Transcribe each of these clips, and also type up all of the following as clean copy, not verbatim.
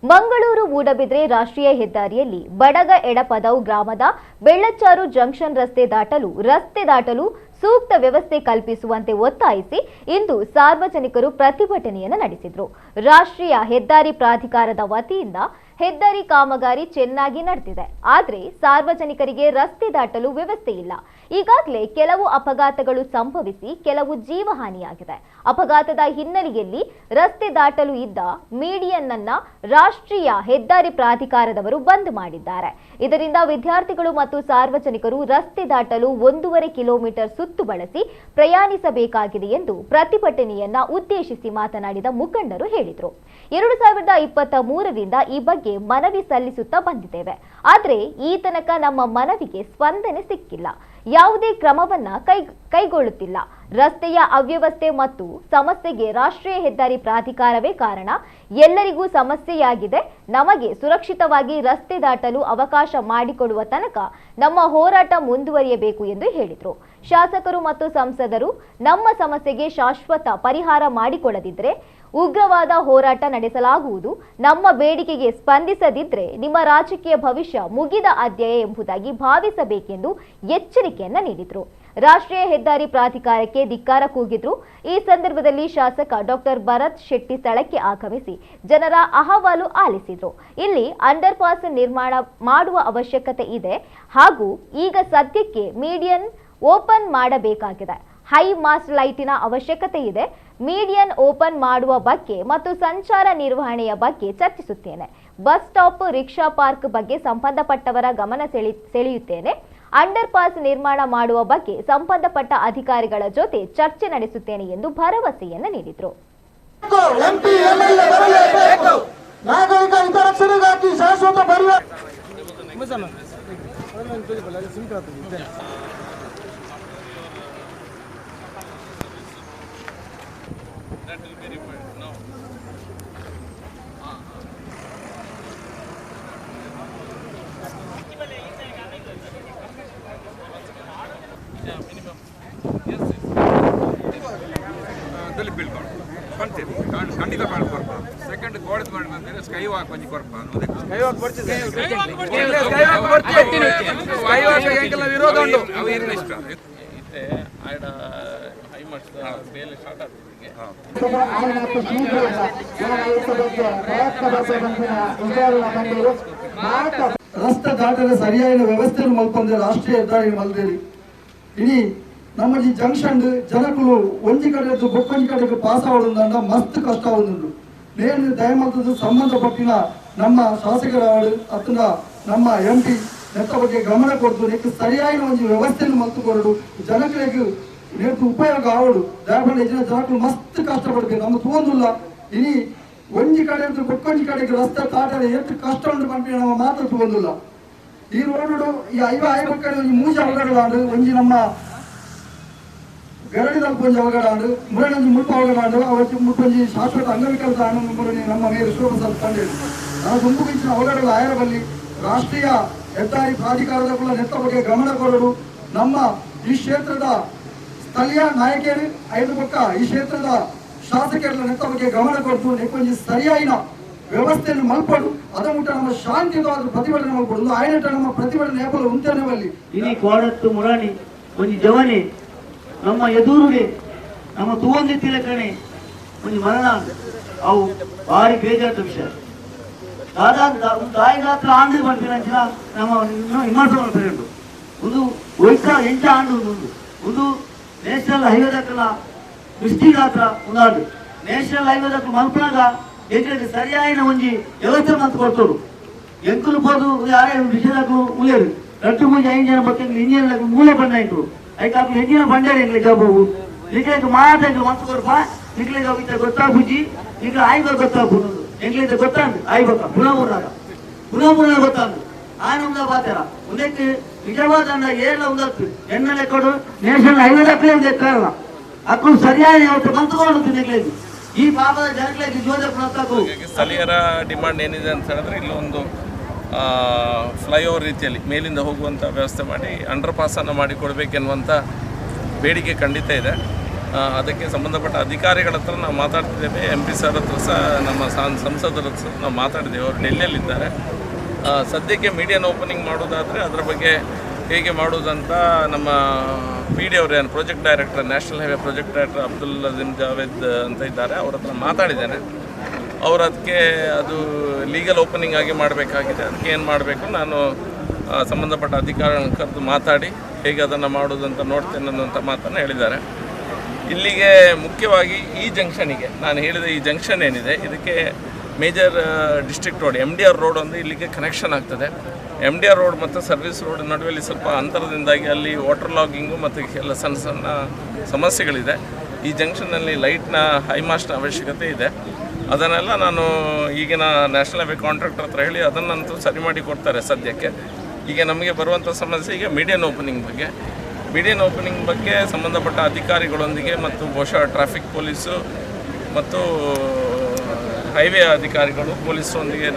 ಮಂಗಳೂರು ಮೂಡಬಿದ್ರೆ ರಾಷ್ಟ್ರೀಯ ಹೆದ್ದಾರಿಯಲ್ಲಿ ಬಡಗ ಎಡಪದವು ಗ್ರಾಮದ ಬೆಳ್ಳಚ್ಚಾರು ಜಂಕ್ಷನ್ ರಸ್ತೆ ದಾಟಲು ಸೂಕ್ತ ವ್ಯವಸ್ಥೆ ಕಲ್ಪಿಸುವಂತೆ ಒತ್ತಾಯಿಸಿ ಇಂದು ಸಾರ್ವಜನಿಕರು ಪ್ರತಿಭಟನೆಯನ್ನು ನಡೆಸಿದರು. ರಾಷ್ಟ್ರೀಯ ಹೆದ್ದಾರಿ ಪ್ರಾಧಿಕಾರದ ವತಿಯಿಂದ ಹೆದ್ದಾರಿ ಕಾಮಗಾರಿ ಚೆನ್ನಾಗಿ ನಡೆದಿದೆ, ಆದರೆ ಸಾರ್ವಜನಿಕರಿಗೆ ರಸ್ತೆ ದಾಟಲು ವ್ಯವಸ್ಥೆ ಇಲ್ಲ. ಈಗಾಗಲೇ ಕೆಲವು ಅಪಘಾತಗಳು ಸಂಭವಿಸಿ ಕೆಲವು ಜೀವಹಾನಿಯಾಗಿದೆ. ಅಪಘಾತದ ಹಿನ್ನೆಲೆಯಲ್ಲಿ ರಸ್ತೆ ದಾಟಲು ಇದ್ದ ಮೀಡಿಯನ್ ಅನ್ನು ರಾಷ್ಟ್ರೀಯ ಹೆದ್ದಾರಿ ಪ್ರಾಧಿಕಾರದವರು ಬಂದ್ ಮಾಡಿದ್ದಾರೆ. ಇದರಿಂದ ವಿದ್ಯಾರ್ಥಿಗಳು ಮತ್ತು ಸಾರ್ವಜನಿಕರು ರಸ್ತೆ ದಾಟಲು 1.5 ಕಿಲೋಮೀಟರ್ ಸುತ್ತು ಬಳಸಿ ಪ್ರಯಾಣಿಸಬೇಕಾಗಿದೆ ಎಂದು ಪ್ರತಿಭಟನೆಯನ್ನ ಉದ್ದೇಶಿಸಿ ಮಾತನಾಡಿದ ಮುಖಂಡರು ಹೇಳಿದರು. 2023ರಿಂದ ಈ ಬಗ್ಗೆ ಮನವಿ ಸಲ್ಲಿಸುತ್ತಾ ಬಂದಿದ್ದೇವೆ, ಆದರೆ ಈ ತನಕ ನಮ್ಮ ಮನವಿಗೆ ಸ್ಪಂದನೆ ಸಿಕ್ಕಿಲ್ಲ, ಯಾವುದೇ ಕ್ರಮವನ್ನ ಕೈಗೊಳ್ಳುತ್ತಿಲ್ಲ. ರಸ್ತೆಯ ಅವ್ಯವಸ್ಥೆ ಮತ್ತು ಸಮಸ್ಯೆಗೆ ರಾಷ್ಟ್ರೀಯ ಹೆದ್ದಾರಿ ಪ್ರಾಧಿಕಾರವೇ ಕಾರಣ. ಎಲ್ಲರಿಗೂ ಸಮಸ್ಯೆಯಾಗಿದೆ. ನಮಗೆ ಸುರಕ್ಷಿತವಾಗಿ ರಸ್ತೆ ದಾಟಲು ಅವಕಾಶ ಮಾಡಿಕೊಡುವ ತನಕ ನಮ್ಮ ಹೋರಾಟ ಮುಂದುವರಿಯಬೇಕು ಎಂದು ಹೇಳಿದರು. ಶಾಸಕರು ಮತ್ತು ಸಂಸದರು ನಮ್ಮ ಸಮಸ್ಯೆಗೆ ಶಾಶ್ವತ ಪರಿಹಾರ ಮಾಡಿಕೊಳ್ಳದಿದ್ದರೆ ಉಗ್ರವಾದ ಹೋರಾಟ ನಡೆಸಲಾಗುವುದು. ನಮ್ಮ ಬೇಡಿಕೆಗೆ ಸ್ಪಂದಿಸದಿದ್ದರೆ ನಿಮ್ಮ ರಾಜಕೀಯ ಭವಿಷ್ಯ ಮುಗಿದ ಅಧ್ಯಾಯ ಎಂಬುದಾಗಿ ಭಾವಿಸಬೇಕೆಂದು ಎಚ್ಚರಿಕೆಯನ್ನ ನೀಡಿದರು. ರಾಷ್ಟ್ರೀಯ ಹೆದ್ದಾರಿ ಪ್ರಾಧಿಕಾರಕ್ಕೆ ಧಿಕ್ಕಾರ ಕೂಗಿದ್ರು. ಈ ಸಂದರ್ಭದಲ್ಲಿ ಶಾಸಕ ಡಾಕ್ಟರ್ ಭರತ್ ಶೆಟ್ಟಿ ಸ್ಥಳಕ್ಕೆ ಆಗಮಿಸಿ ಜನರ ಅಹವಾಲು ಆಲಿಸಿದ್ರು. ಇಲ್ಲಿ ಅಂಡರ್ ಪಾಸ್ ನಿರ್ಮಾಣ ಮಾಡುವ ಅವಶ್ಯಕತೆ ಇದೆ ಹಾಗೂ ಈಗ ಸದ್ಯಕ್ಕೆ ಮೀಡಿಯನ್ ಓಪನ್ ಮಾಡಬೇಕಾಗಿದೆ. ಹೈ ಮಾಸ್ಟ್ ಲೈಟಿನ ಅವಶ್ಯಕತೆ ಇದೆ. ಮೀಡಿಯನ್ ಓಪನ್ ಮಾಡುವ ಬಗ್ಗೆ ಮತ್ತು ಸಂಚಾರ ನಿರ್ವಹಣೆಯ ಬಗ್ಗೆ ಚರ್ಚಿಸುತ್ತೇನೆ. ಬಸ್ ಸ್ಟಾಪ್, ರಿಕ್ಷಾ ಪಾರ್ಕ್ ಬಗ್ಗೆ ಸಂಬಂಧಪಟ್ಟವರ ಗಮನ ಸೆಳೆಯುತ್ತೇನೆ. ಅಂಡರ್ ಪಾಸ್ ನಿರ್ಮಾಣ ಮಾಡುವ ಬಗ್ಗೆ ಸಂಬಂಧಪಟ್ಟ ಅಧಿಕಾರಿಗಳ ಜೊತೆ ಚರ್ಚೆ ನಡೆಸುತ್ತೇನೆ ಎಂದು ಭರವಸೆಯನ್ನು ನೀಡಿದರು. ಖಂಡಿತ ಮಾಡ್ಕೊಡ್ಪ. ಸೆಕೆಂಡ್ ಗೋಡೆದು ಮಾಡಿ ಬಂದರೆ ಸ್ಕೈ ವಾಕ್ ಬಂದು ಕೊಡ್ಪ. ವಿರೋಧ ಉಂಟು ಅವೇನು ಇಷ್ಟ ಇತ್ತೆ ಆಡ ಹೈ ಮಾಡಿಸಿದ ಬೇಲೆ ಸ್ಟಾರ್ಟ್ ಆಗ್ತದೆ. ರಸ್ತೆ ದಾಟದ ಸರಿಯಾದ ವ್ಯವಸ್ಥೆಯನ್ನು ಮಲ್ಪಂದ್ರೆ ರಾಷ್ಟ್ರೀಯ ಹೆದ್ದಾರಿ ಮಲ್ದೇರಿ ಇಡೀ ನಮ್ಮ ಈ ಜಂಕ್ಷನ್ ಜನಗಳು ಒಂಜಿ ಕಡೆ ಬೊಕ್ಕೊಂಜಿ ಕಡೆಗೆ ಪಾಸ್ ಆಗೋದಂಡ ಮಸ್ತ್ ಕಷ್ಟ ಆಗುದುಂಟು. ನೇನು ದಯಮಲ್ತದ ಸಂಬಂಧಪಟ್ಟಿನ ನಮ್ಮ ಶಾಸಕರವರು ಅತ್ತನ ನಮ್ಮ MP ನೆತ್ತ ಬಗ್ಗೆ ಗಮನ ಕೊಡ್ತು ನೆಕ್ಕು ಸರಿಯಾಗಿ ಒಂದು ವ್ಯವಸ್ಥೆಯನ್ನು ಮಲ್ತು ಕೊರಡು ಜನಗಳಿಗೆ ನೆಟ್ಟು ಉಪಯೋಗ ಆವಡು. ದಯಪಂಡ ಹೆಚ್ಚಿನ ಜನಗಳು ಮಸ್ತ್ ಕಷ್ಟಪಡ್ಬೇಕು. ನಮ್ಮ ತೋಂದಿಲ್ಲ ಇನಿ ಒಂಜಿ ಕಡೆ ಬೊಕ್ಕೊಂಜಿ ಕಡೆಗೆ ರಸ್ತೆ ದಾಟದ ಎಷ್ಟು ಕಷ್ಟ ಉಂಟು ಬಂದು ನಮ್ಮ ಮಾತ್ರ ತಗೊಂಡಿಲ್ಲ. ಈ ರೋಡು ಈ ಐವ ಕಡೆ ಒಂದು ಮೂಜ ಅವಘಡಗಳು ಒಂಜಿ ನಮ್ಮ ಗರಡಿದಲ್ಲಿ ಕೊಂಚ ಅವಘಡ ಮುರಳಿ ಮುಲ್ಪ ಅವಘಡ ಅವತ್ತು ಮುಪ್ಪಂಜಿ ಶಾಶ್ವತ ಅಂಗವಿಕಲದ ಮುರಳಿ ನಮ್ಮ ಮೇಲೆ ಶಿವಪ್ರಸಾದ್ ಕಂಡು ನಾನು ಗುಂಪುಗಿಂಚಿನ ಅವಘಡಗಳು ಆಯರಬಲ್ಲಿ ರಾಷ್ಟ್ರೀಯ ಹೆದ್ದಾರಿ ಪ್ರಾಧಿಕಾರದ ಕೂಡ ನೆತ್ತ ಬಗ್ಗೆ ಗಮನ ಕೊಡಲು ನಮ್ಮ ಈ ಕ್ಷೇತ್ರದ ಸ್ಥಳೀಯ ನಾಯಕರು ಐದು ಪಕ್ಕ ಈ ಕ್ಷೇತ್ರದ ಶಾಸಕರ ನೆತ್ತ ಬಗ್ಗೆ ಗಮನ ಕೊಟ್ಟು ನೆಕ್ಕೊಂಜಿ ಸರಿಯಾದ ವ್ಯವಸ್ಥೆಯನ್ನು ಮಲ್ಪಡು ಅದ ಮುಟ್ಟ ನಮ್ಮ ಶಾಂತಿಯುತವಾದ ಪ್ರತಿಭಟನೆ ಮಲ್ಪಡು ಆಯ್ನಟ ನಮ್ಮ ಪ್ರತಿಭಟನೆ ನೇಪಲ ಉಂಟನೆವಲ್ಲಿ ಇನಿ ಕೋಡತ್ತು ಮುರಾಣಿ ಒಂಜಿ ಜವನಿ ನಮ್ಮ ಎದುರುಡೆ ನಮ್ಮ ತೂವಂದಿತ್ತಿಲ ಕಣೆ ಒಂದು ಮರಣ ಅವು ಭಾರಿ ಬೇಜಾರದ ವಿಷಯ. ದಾಯಿಗಾತ್ರ ಆಂಡು ಬಂದಿನ ನಮ್ಮ ವಿಮರ್ಶೆ ಮಾಡ್ಕೊಂಡು ಒಂದು ವಯಸ್ಸ 8 ಆಂಡು ಒಂದು ನ್ಯಾಷನಲ್ ಹೈವೇ ದಕ್ಕಲ ದೃಷ್ಟಿ ಗಾತ್ರ ಉಂದಾಡು ನ್ಯಾಷನಲ್ ಹೈವೇ ದಕ್ಕಲು ಮಲ್ಪನಾಗ ಎಂಕಲಿಗೆ ಸರಿಯಾದ ಒಂಜಿ ವ್ಯವಸ್ಥೆ ಮಂತ್ ಕೊಡ್ತರು. ಎಂಕಲು ಬೋದು ಯಾರೇ ವಿಷಯದಾಗಲು ಉಳಿಯರು ರಟ್ಟು ಮುಂಜೆ 5 ಜನ ಬರ್ತಂಗೆ ಇಂಜಿನ್ ಮೂಲೆ ಬಂದ ಇಟ್ರು ಐಕೆ ಹೆಚ್ಚಿನ ಬಂಡೇರಿ ಎಂಗ್ಲಿಕ್ಕೆ ಹೋಗು ನಿಕ್ಲಿಕ್ಕೆ ಮಾತ್ರ ಮಂತ್ ಕೊಡ್ಪ ನಿಕ್ಲಿಕ್ಕೆ ಹೋಗಿದ್ದ ಗೊತ್ತಾಗುಜಿ ಈಗ ಆಯ್ಗಳು ಗೊತ್ತಾಗ್ಬೋದು ಎಂಗ್ಲಿಕ್ಕೆ ಗೊತ್ತಾಂದು ಆಯ್ಬೇಕ ಪುನಃ ಗೊತ್ತಾಂದು ಆನಂದ ಬಾತಾರ ಉದಕ್ಕೆ ನಿಜವಾದ ಏನ ಉದತ್ತು ಎಣ್ಣೆ ಕೊಡು ನೇಷನಲ್ ಹೈವೇ ದಕ್ಕಲೇ ಕಾರಣ ಅಕ್ಕಳು ಸರಿಯಾಗಿ ಅವತ್ತು ಬಂತುಕೊಂಡು ನಿಕ್ಲಿಕ್ಕೆ ಈ ಪಾಪದ ಜನಗಳಿಗೆ ಜೋದಕ್ಕೆ ಸ್ಥಳೀಯರ ಡಿಮಾಂಡ್ ಏನಿದೆ ಅಂತ ಹೇಳಿದ್ರೆ ಇಲ್ಲೊಂದು ಫ್ಲೈಓವರ್ ರೀತಿಯಲ್ಲಿ ಮೇಲಿಂದ ಹೋಗುವಂಥ ವ್ಯವಸ್ಥೆ ಮಾಡಿ ಅಂಡರ್ ಪಾಸನ್ನು ಮಾಡಿಕೊಡ್ಬೇಕೆನ್ನುವಂಥ ಬೇಡಿಕೆ ಖಂಡಿತ ಇದೆ. ಅದಕ್ಕೆ ಸಂಬಂಧಪಟ್ಟ ಅಧಿಕಾರಿಗಳ ಹತ್ರ ನಾವು ಮಾತಾಡ್ತಿದ್ದೇವೆ. MP ಸರ್ ಹತ್ರ ಸಹ ನಮ್ಮ ಸಂಸದರ ಹತ್ರ ನಾವು ಮಾತಾಡಿದ್ದೇವೆ. ಅವರು ಡೆಲ್ಲಿಯಲ್ಲಿದ್ದಾರೆ. ಸದ್ಯಕ್ಕೆ ಮೀಡಿಯನ್ ಓಪನಿಂಗ್ ಮಾಡೋದಾದರೆ ಅದರ ಬಗ್ಗೆ ಹೇಗೆ ಮಾಡೋದಂತ ನಮ್ಮ PD ಅವರು ಏನು project director, national highway project director Abdul Azeem Javed ಅಂತ ಇದ್ದಾರೆ, ಅವ್ರ ಹತ್ರ ಮಾತಾಡಿದ್ದೇನೆ. ಅವರು ಅದಕ್ಕೆ ಅದು ಲೀಗಲ್ ಓಪನಿಂಗ್ ಆಗಿ ಮಾಡಬೇಕಾಗಿದೆ. ಅದಕ್ಕೆ ಏನು ಮಾಡಬೇಕು ನಾನು ಸಂಬಂಧಪಟ್ಟ ಅಧಿಕಾರಿಗಳನ್ನು ಕರೆದು ಮಾತಾಡಿ ಹೇಗೆ ಅದನ್ನು ಮಾಡೋದಂತ ನೋಡ್ತೇನೆ ಅನ್ನೋಂಥ ಮಾತನ್ನು ಹೇಳಿದ್ದಾರೆ. ಇಲ್ಲಿಗೆ ಮುಖ್ಯವಾಗಿ ಈ ಜಂಕ್ಷನಿಗೆ ನಾನು ಹೇಳಿದ ಈ ಜಂಕ್ಷನ್ ಏನಿದೆ ಇದಕ್ಕೆ major district road MDR road ಒಂದು ಇಲ್ಲಿಗೆ ಕನೆಕ್ಷನ್ ಆಗ್ತದೆ. MDR ರೋಡ್ ಮತ್ತು ಸರ್ವಿಸ್ ರೋಡ್ ನಡುವೆಯಲ್ಲಿ ಸ್ವಲ್ಪ ಅಂತರದಿಂದಾಗಿ ಅಲ್ಲಿ ವಾಟರ್ ಲಾಗಿಂಗು ಮತ್ತು ಎಲ್ಲ ಸಣ್ಣ ಸಣ್ಣ ಸಮಸ್ಯೆಗಳಿದೆ. ಈ ಜಂಕ್ಷನ್ನಲ್ಲಿ ಲೈಟ್ನ ಹೈಮಾಸ್ಟ್ನ ಅವಶ್ಯಕತೆ ಇದೆ. ಅದನ್ನೆಲ್ಲ ನಾನು ಈಗಿನ ನ್ಯಾಷನಲ್ ಹೈವೇ ಕಾಂಟ್ರಾಕ್ಟರ್ ಹತ್ರ ಹೇಳಿ ಅದನ್ನಂತೂ ಸರಿ ಮಾಡಿ ಕೊಡ್ತಾರೆ. ಸದ್ಯಕ್ಕೆ ಈಗ ನಮಗೆ ಬರುವಂಥ ಸಮಸ್ಯೆ ಈಗ ಮೀಡಿಯನ್ ಓಪನಿಂಗ್ ಬಗ್ಗೆ ಸಂಬಂಧಪಟ್ಟ ಅಧಿಕಾರಿಗಳೊಂದಿಗೆ ಮತ್ತು ಬಹುಶಃ ಟ್ರಾಫಿಕ್ ಪೊಲೀಸು ಮತ್ತು ಹೈವೇ ಅಧಿಕಾರಿಗಳು ಪೊಲೀಸರೊಂದಿಗೆ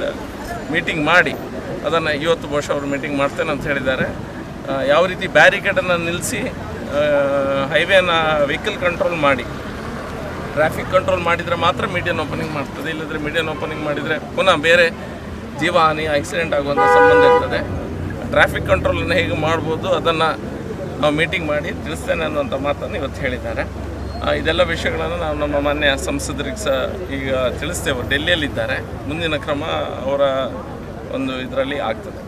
ಮೀಟಿಂಗ್ ಮಾಡಿ ಅದನ್ನು ಇವತ್ತು ಬಹುಶಃ ಅವರು ಮೀಟಿಂಗ್ ಮಾಡ್ತೇನೆ ಅಂತ ಹೇಳಿದ್ದಾರೆ. ಯಾವ ರೀತಿ ಬ್ಯಾರಿಕೇಡನ್ನು ನಿಲ್ಲಿಸಿ ಹೈವೇನ ವೆಹಿಕಲ್ ಕಂಟ್ರೋಲ್ ಮಾಡಿ ಟ್ರಾಫಿಕ್ ಕಂಟ್ರೋಲ್ ಮಾಡಿದರೆ ಮಾತ್ರ ಮೀಡಿಯನ್ ಓಪನಿಂಗ್ ಮಾಡ್ತದೆ. ಇಲ್ಲದ್ರೆ ಮೀಡಿಯನ್ ಓಪನಿಂಗ್ ಮಾಡಿದರೆ ಪುನಃ ಬೇರೆ ಜೀವಹಾನಿ ಆಕ್ಸಿಡೆಂಟ್ ಆಗುವಂಥ ಸಂಬಂಧ ಇರ್ತದೆ. ಟ್ರಾಫಿಕ್ ಕಂಟ್ರೋಲನ್ನು ಹೇಗೆ ಮಾಡ್ಬೋದು ಅದನ್ನು ನಾವು ಮೀಟಿಂಗ್ ಮಾಡಿ ತಿಳಿಸ್ತೇನೆ ಅನ್ನುವಂಥ ಮಾತನ್ನು ಇವತ್ತು ಹೇಳಿದ್ದಾರೆ. ಇದೆಲ್ಲ ವಿಷಯಗಳನ್ನು ನಾವು ನಮ್ಮ ಮಾನ್ಯ ಸಂಸದರಿಗೆ ಸಹ ಈಗ ತಿಳಿಸ್ತೇವೆ. ಡೆಲ್ಲಿಯಲ್ಲಿದ್ದಾರೆ. ಮುಂದಿನ ಕ್ರಮ ಅವರ ಒಂದು ಇದರಲ್ಲಿ ಆಗ್ತದೆ.